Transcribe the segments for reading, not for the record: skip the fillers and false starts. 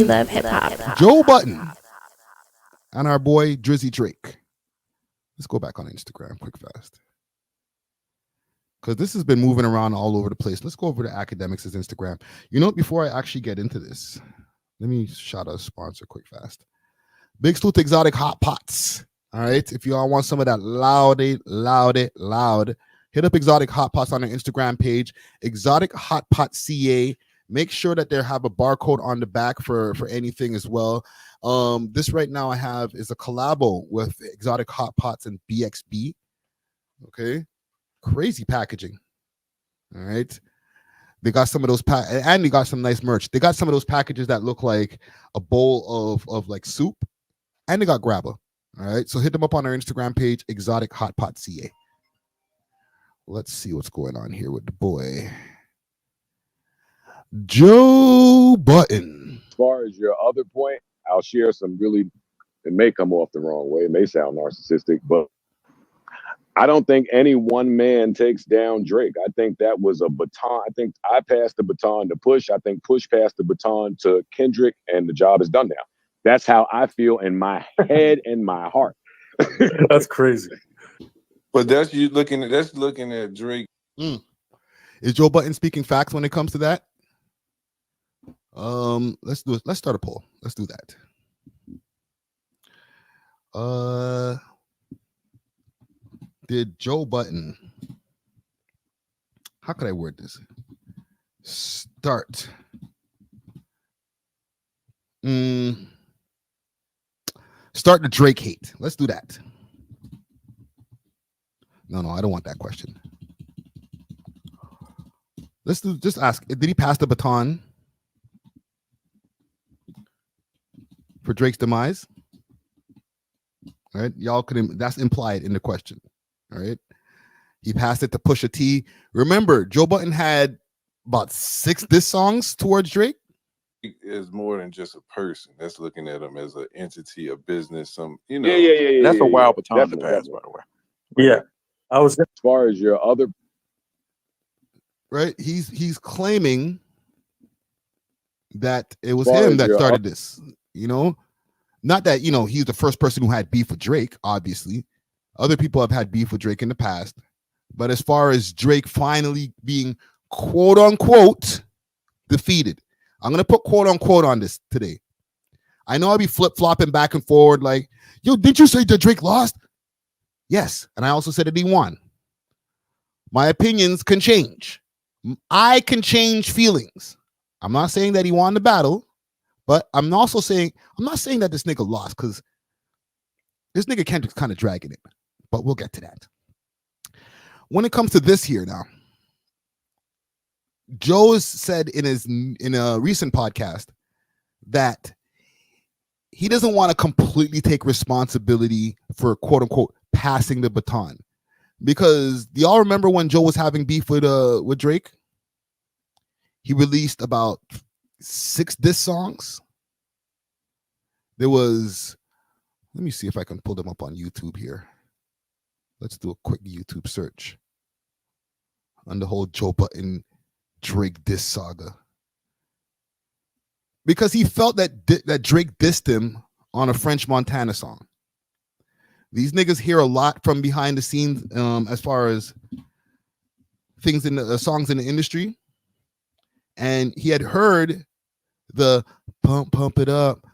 love hip hop. Joe Budden and our boy Drizzy Drake. Let's go back on Instagram quick fast, because this has been moving around all over the place. Let's go over to Academics' Instagram. You know, before I actually get into this, let me shout out a sponsor quick fast. Big Sloot Exotic Hot Pots. All right, if you all want some of that loud, hit up Exotic Hot Pots on their Instagram page, Exotic Hot Pot CA. Make sure that they have a barcode on the back for anything as well. This right now I have is a collabo with Exotic Hot Pots and BXB. Okay, crazy packaging. All right, they got some of those and they got some nice merch. They got some of those packages that look like a bowl of like soup, and they got grabber. All right, so hit them up on our Instagram page, Exotic Hot Pot CA. Let's see what's going on here with the boy Joe Budden. As far as your other point, I'll share some really, it may come off the wrong way, it may sound narcissistic, but I don't think any one man takes down Drake. I think that was a baton. I think I passed the baton to Push. I think Push passed the baton to Kendrick, and the job is done now. That's how I feel in my head and my heart. That's crazy. But that's looking at Drake. Is Joe Budden speaking facts when it comes to that? Let's start a poll. Let's do that. Did Joe Budden, how could I word this? Start the Drake hate. Let's do that. No, I don't want that question. Just ask, did he pass the baton for Drake's demise? All right, y'all could, that's implied in the question. All right, he passed it to Pusha T. Remember, Joe Budden had about 6 diss songs towards Drake. Is more than just a person. That's looking at him as an entity, a business, some, Yeah. That's a wild baton to Definitely, pass, by the way. Yeah, I was. As far as your other, right? He's claiming that it was him that started this. Not that he's the first person who had beef with Drake. Obviously, other people have had beef with Drake in the past. But as far as Drake finally being quote unquote defeated, I'm gonna put quote unquote on this today. I know I'll be flip flopping back and forward like, yo, didn't you say that Drake lost? Yes, and I also said that he won. My opinions can change. I can change feelings. I'm not saying that he won the battle, but I'm not saying that this nigga lost, because this nigga Kendrick's kind of dragging it. But we'll get to that. When it comes to this here now, Joe has said in a recent podcast that he doesn't want to completely take responsibility for quote unquote passing the baton, because do y'all remember when Joe was having beef with Drake? He released about 6 diss songs. There was, let me see if I can pull them up on YouTube here. Let's do a quick YouTube search on the whole Joe Budden Drake diss saga, because he felt that Drake dissed him on a French Montana song. These niggas hear a lot from behind the scenes as far as things in the songs in the industry, and he had heard the pump it up.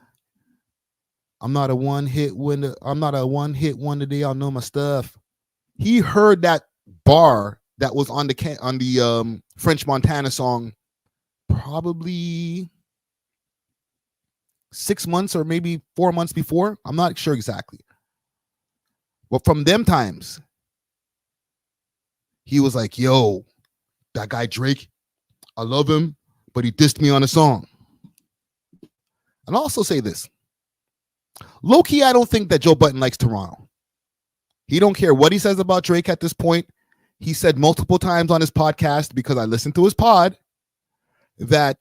I'm not a one hit wonder. They all know my stuff. He heard that bar that was on the French Montana song probably 6 months or maybe 4 months before. I'm not sure exactly. But from them times, he was like, yo, that guy Drake, I love him, but he dissed me on a song. And I'll also say this. Low-key, I don't think that Joe Budden likes Toronto. He don't care what he says about Drake at this point. He said multiple times on his podcast, because I listened to his pod, that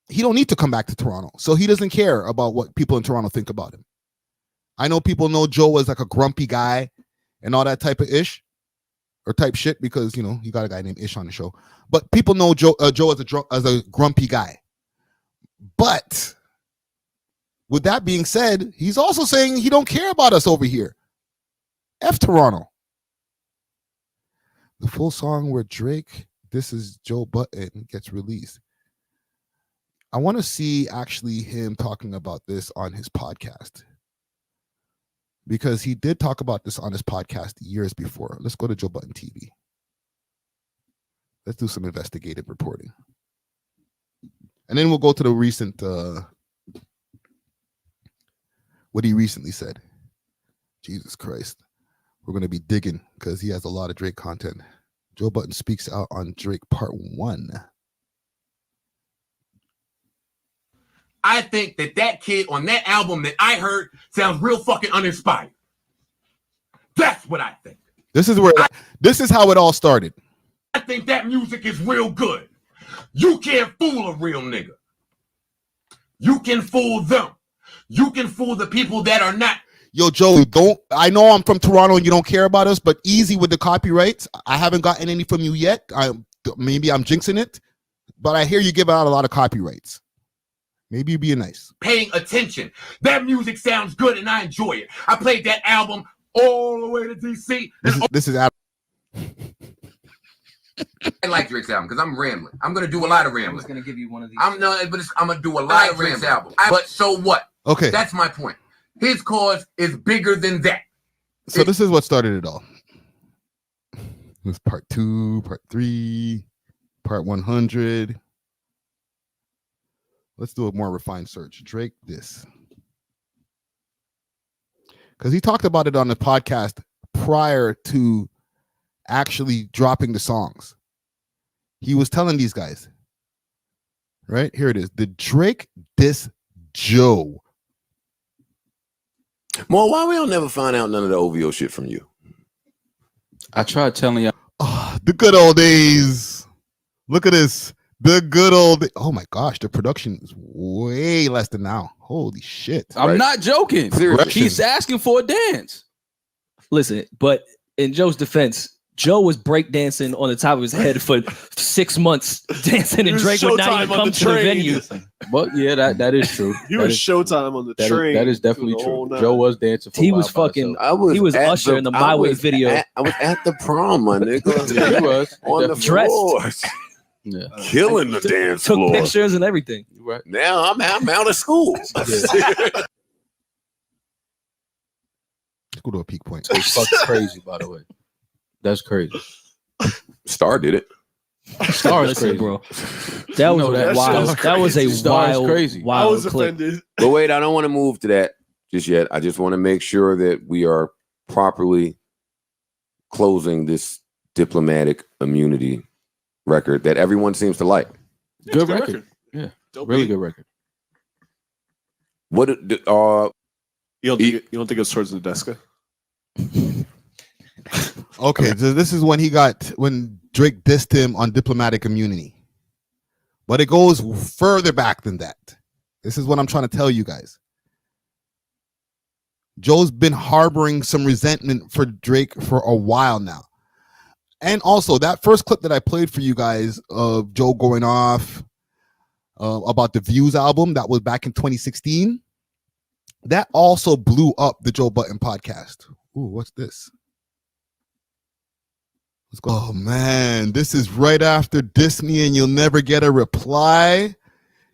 he don't need to come back to Toronto. So he doesn't care about what people in Toronto think about him. I know people know Joe as like a grumpy guy and all that type of ish or type shit, because, he got a guy named Ish on the show. But people know Joe as a grumpy guy. But with that being said, he's also saying he don't care about us over here. F Toronto. The full song where Drake, this is Joe Budden, gets released. I want to see actually him talking about this on his podcast, because he did talk about this on his podcast years before. Let's go to Joe Budden TV. Let's do some investigative reporting. And then we'll go to the recent, what he recently said. Jesus Christ. We're going to be digging because he has a lot of Drake content. Joe Budden speaks out on Drake Part 1. I think that kid on that album that I heard sounds real fucking uninspired. That's what I think. This is how it all started. I think that music is real good. You can't fool a real nigga. You can fool them. You can fool the people that are not. Yo, Joe, I know I'm from Toronto and you don't care about us, but easy with the copyrights. I haven't gotten any from you yet. Maybe I'm jinxing it, but I hear you give out a lot of copyrights. Maybe you're being nice. Paying attention. That music sounds good and I enjoy it. I played that album all the way to DC. This is I like Drake's album because I'm rambling. I'm gonna do a lot of rambling. I was gonna give you one of these. I'm gonna do a lot of Drake's album. But so what? Okay. That's my point. His cause is bigger than that. So this is what started it all. It was part 2, part 3, part 100. Let's do a more refined search. Drake this. Because he talked about it on the podcast prior to actually dropping the songs. He was telling these guys, right? Here it is. The Drake diss Joe. Mo, why we don't never find out none of the OVO shit from you? I tried telling you. Oh, the good old days. Look at this. The good old. Oh my gosh, the production is way less than now. Holy shit. I'm not joking. He's asking for a dance. Listen, but in Joe's defense, Joe was breakdancing on the top of his head for 6 months, dancing, and Drake would not even come to the venue. But yeah, that is true. He was Showtime on the train. That is definitely true. Joe was dancing. For he was fucking. He was Usher in the My Way video. I was at the prom, my nigga. Yeah, he was on the dressed. Yeah. Killing the dance Took floor. pictures and everything. Right. Now I'm out of school. Let's go to a peak point. It's fucking crazy, by the way. That's crazy. Star did it. Star is crazy, bro. That was wild. That was a wild, crazy. Wild I was clip. offended. But wait, I don't want to move to that just yet. I just want to make sure that we are properly closing this diplomatic immunity record that everyone seems to like. Yeah, Good record. Yeah. Really good record. What You don't think it's towards the Deska? Okay, so this is when Drake dissed him on diplomatic immunity. But it goes further back than that. This is what I'm trying to tell you guys. Joe's been harboring some resentment for Drake for a while now. And also, that first clip that I played for you guys of Joe going off about the Views album that was back in 2016, that also blew up the Joe Budden podcast. Ooh, what's this? Let's go. Oh, man, this is right after Diss Me and You'll Never Get a Reply.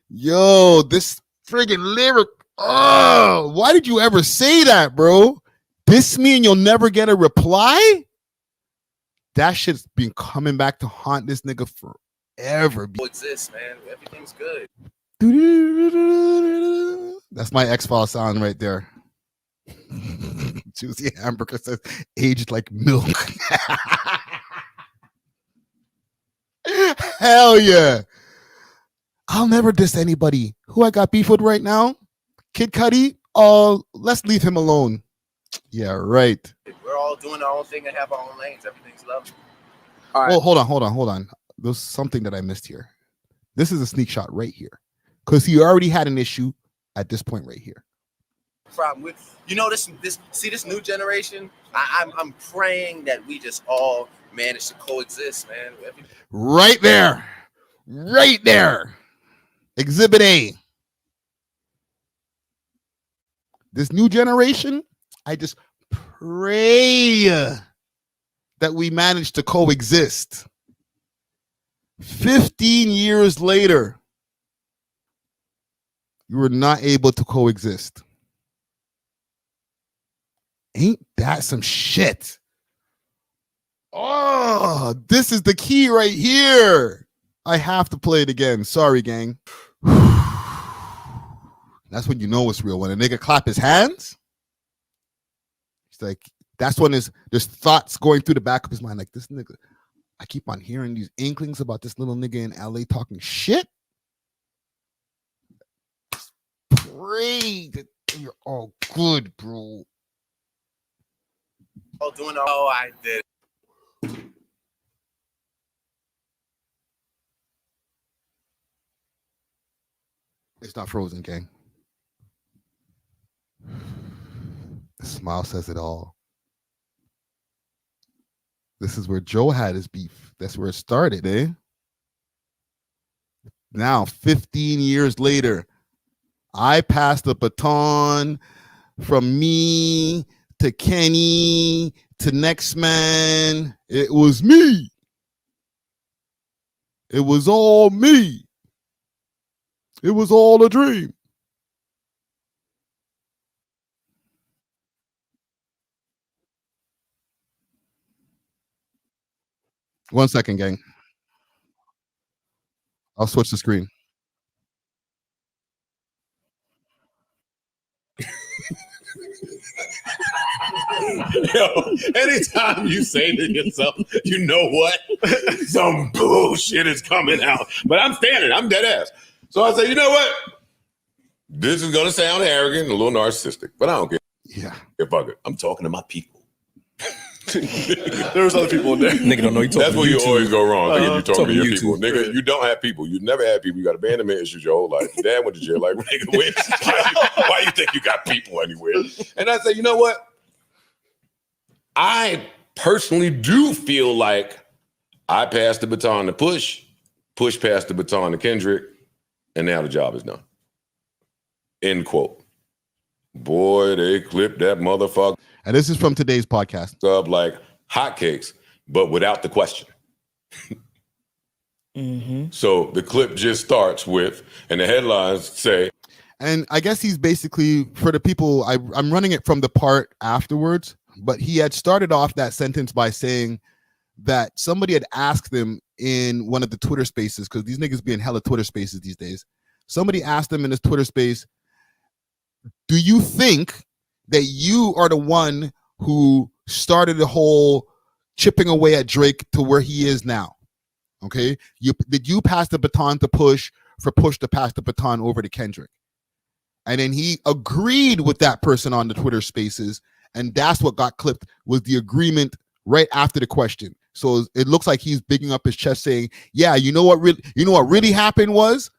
Yo, this friggin' lyric. Oh, why did you ever say that, bro? Diss me and you'll never get a reply? That shit's been coming back to haunt this nigga forever. Exists, man. Everything's good. That's my X-File sound right there. Juicy Hamburger says, aged like milk. Hell yeah. I'll never diss anybody. Who I got beef with right now? Kid Cudi? Oh, let's leave him alone. Yeah, right. We're all doing our own thing and have our own lanes. Everything's lovely. All right. Well, hold on. There's something that I missed here. This is a sneak shot right here. Because he already had an issue at this point right here. Problem with this new generation. I'm praying that we just all manage to coexist, man. Right there. Exhibit A. this new generation, I just pray that we manage to coexist. 15 years later, you were not able to coexist. Ain't that some shit? Oh, this is the key right here. I have to play it again. Sorry, gang. That's when you know it's real. When a nigga clap his hands, it's like, that's when there's thoughts going through the back of his mind. Like, this nigga, I keep on hearing these inklings about this little nigga in LA talking shit. Just pray that you're all good, bro. I did. It's not frozen, gang. The smile says it all. This is where Joe had his beef. That's where it started, eh? Now, 15 years later, I passed the baton from me to Kenny to next man. It was me. It was all me. It was all a dream. One second, gang. I'll switch the screen. Yo, anytime you say to yourself, you know what? Some bullshit is coming out. But I'm standing. I'm dead ass. So I say, you know what? This is going to sound arrogant and a little narcissistic, but I don't care. Yeah. Fuck it. I'm talking to my people. There's other people in there. Nigga don't know you talking. That's where you always go wrong. Thinking you talking to your YouTube. people. Nigga, you don't have people. You never had people. You got abandonment issues your whole life. Your dad went to jail. Like, nigga, why you think you got people anywhere? And I say, you know what? I personally do feel like I passed the baton to Push passed the baton to Kendrick, and now the job is done. End quote. Boy, they clipped that motherfucker And this is from today's podcast. up like hotcakes, but without the question. So the clip just starts with, and the headlines say, And I guess he's basically, for the people, I'm running it from the part afterwards, but he had started off that sentence by saying that somebody had asked him in one of the Twitter spaces, because these niggas be in hella Twitter spaces these days. Somebody asked him in this Twitter space, do you think that you are the one who started the whole chipping away at Drake to where he is now? Okay. Did you pass the baton to Push for Push to pass the baton over to Kendrick? And then he agreed with that person on the Twitter spaces. And that's what got clipped, was the agreement right after the question. So it looks like he's bigging up his chest saying, yeah, you know what really happened was,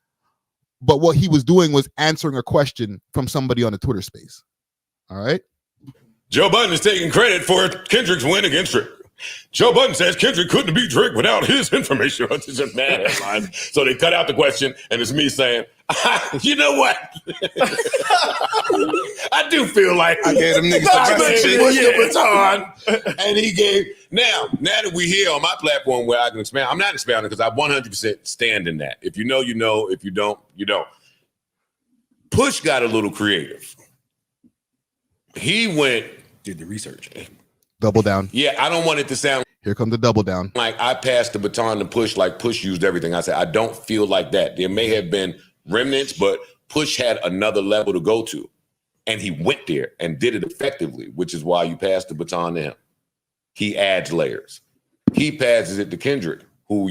but what he was doing was answering a question from somebody on the Twitter space. All right. Joe Budden is taking credit for Kendrick's win against Drake. Joe Budden says Kendrick couldn't beat Drake without his information. It's just mad headlines. So they cut out the question, and it's me saying, you know what? I do feel like I gave them niggas the baton, and he gave. Now that we here on my platform where I can expound, I'm not expounding because I 100% stand in that. If you know, you know. If you don't, you don't. Push got a little creative. He did the research. Double down. Yeah, I don't want it to sound Here comes the double down. like I passed the baton to Push, like Push used everything. I said, I don't feel like that. There may have been remnants, but Push had another level to go to. And he went there and did it effectively, which is why you pass the baton to him. He adds layers. He passes it to Kendrick, who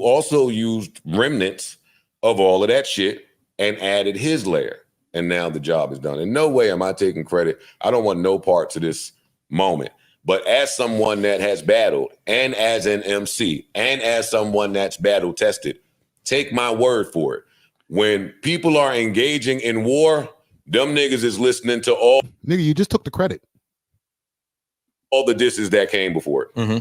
also used remnants of all of that shit and added his layer. And now the job is done. In no way am I taking credit. I don't want no part to this moment. But as someone that has battled, and as an MC, and as someone that's battle tested, take my word for it. When people are engaging in war, them niggas is listening to all Nigga, you just took the credit. the disses that came before it. Mm-hmm.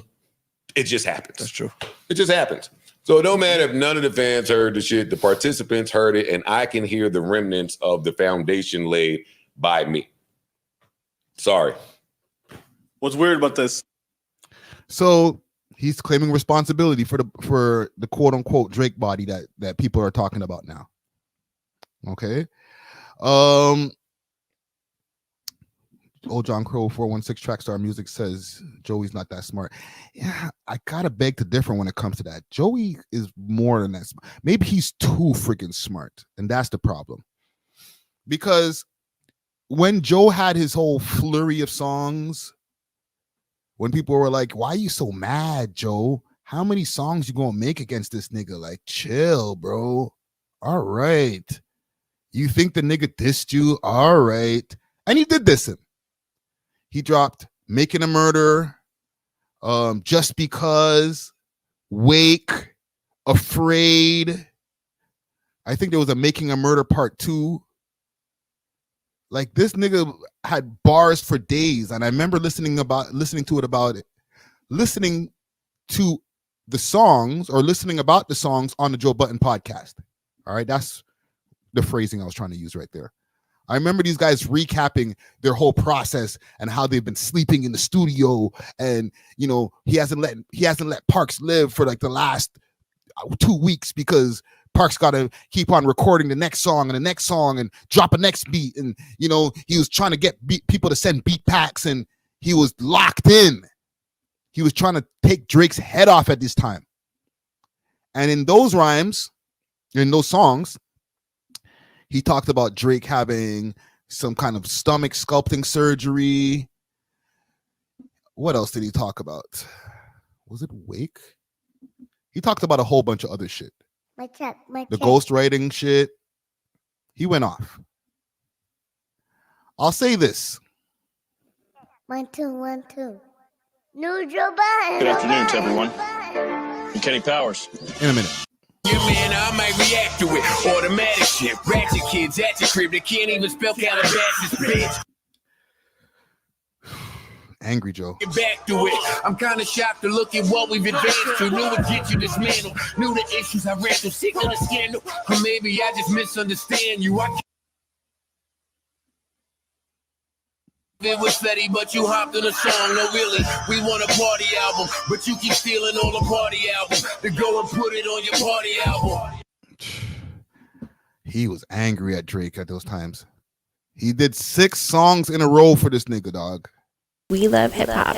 It just happens. That's true. It just happens. So it don't matter if none of the fans heard the shit, the participants heard it, and I can hear the remnants of the foundation laid by me. Sorry. What's weird about this? So he's claiming responsibility for the quote unquote Drake body that people are talking about now. Okay. Old John Crow 416 Trackstar Music says Joey's not that smart. Yeah, I gotta beg to differ when it comes to that. Joey is more than that smart. Maybe he's too freaking smart, and that's the problem. Because when Joe had his whole flurry of songs, when people were like, "Why are you so mad, Joe? How many songs you gonna make against this nigga? Like, chill, bro. All right. You think the nigga dissed you? All right." And he did diss him. He dropped Making a Murder, Just Because, Wake, Afraid. I think there was a Making a Murder Part 2. Like, this nigga had bars for days, and I remember listening to the songs or listening about the songs on the Joe Budden podcast. All right, that's the phrasing I was trying to use right there. I remember these guys recapping their whole process and how they've been sleeping in the studio, and you know he hasn't let Parks live for like the last 2 weeks because Parks got to keep on recording the next song and the next song and drop a next beat, and you know he was trying to get people to send beat packs, and he was locked in. He was trying to take Drake's head off at this time, and in those rhymes, in those songs, he talked about Drake having some kind of stomach sculpting surgery. What else did he talk about? Was it Wake? He talked about a whole bunch of other shit. The ghostwriting shit. He went off. I'll say this. 1 2 1 2. New Joe Budden. Good afternoon to everyone. I'm Kenny Powers. In a minute. Yeah, man, I might react to it. Automatic shit. Ratchet kids at your crib. They can't even spell Calabasas, bitch. Angry Joe. Get back to it. I'm kind of shocked to look at what we've advanced to. Knew it get you dismantled. Knew the issues I ran through. Sick of the scandal. Or maybe I just misunderstand you. It was steady, but you hopped in a song. No, really, we want a party album, but you keep stealing all the party albums to go and put it on your party album. He was angry at Drake at those times. He did 6 songs in a row for this nigga, dog. We love hip hop.